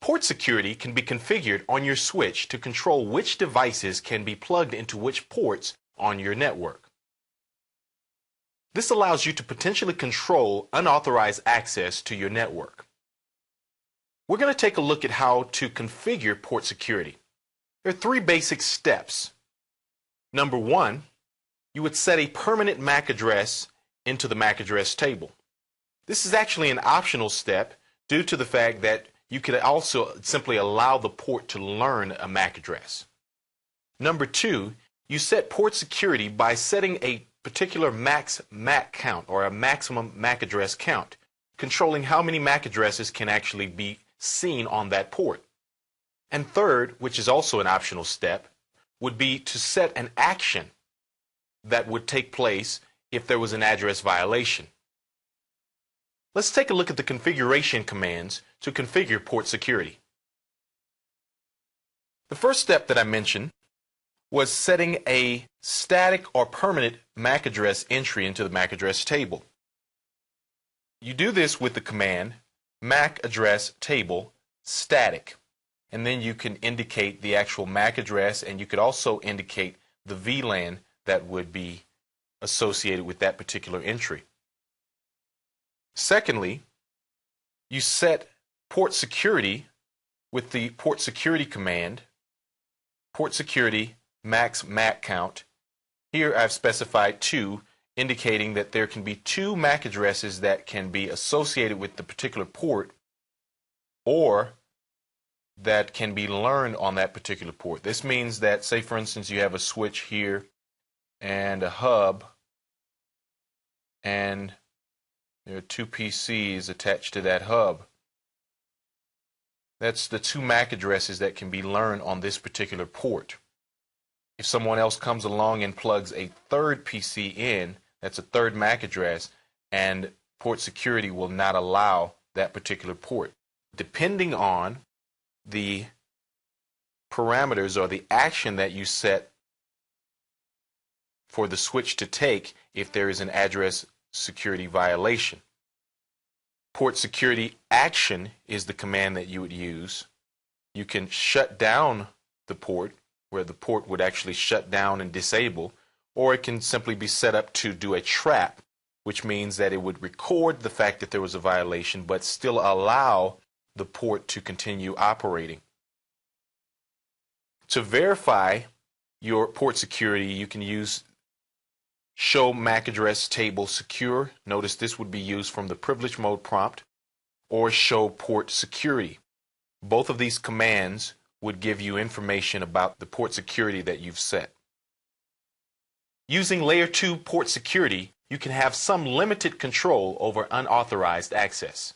Port security can be configured on your switch to control which devices can be plugged into which ports on your network. This allows you to potentially control unauthorized access to your network. We're going to take a look at how to configure port security. There are three basic steps. Number one, you would set a permanent MAC address into the MAC address table. This is actually an optional step due to the fact that you could also simply allow the port to learn a MAC address. Number two, you set port security by setting a particular max MAC count or a maximum MAC address count, controlling how many MAC addresses can actually be seen on that port. And third, which is also an optional step, would be to set an action that would take place if there was an address violation. Let's take a look at the configuration commands to configure port security. The first step that I mentioned was setting a static or permanent MAC address entry into the MAC address table. You do this with the command MAC address table static, and then you can indicate the actual MAC address, and you could also indicate the VLAN that would be associated with that particular entry. Secondly, you set port security with the port security command, port security max MAC count. Here I've specified 2, indicating that there can be 2 MAC addresses that can be associated with the particular port or that can be learned on that particular port. This means that, say for instance, you have a switch here and a hub, and there are 2 PCs attached to that hub. That's the 2 MAC addresses that can be learned on this particular port. If someone else comes along and plugs a third PC in, that's a third MAC address, and port security will not allow that particular port. Depending on the parameters or the action that you set for the switch to take if there is an address security violation. Port security action is the command that you would use. You can shut down the port, where the port would actually shut down and disable, or it can simply be set up to do a trap, which means that it would record the fact that there was a violation but still allow the port to continue operating. To verify your port security, you can use show MAC address table secure. Notice this would be used from the privilege mode prompt, or show port security. Both of these commands would give you information about the port security that you've set. Using layer 2 port security, you can have some limited control over unauthorized access.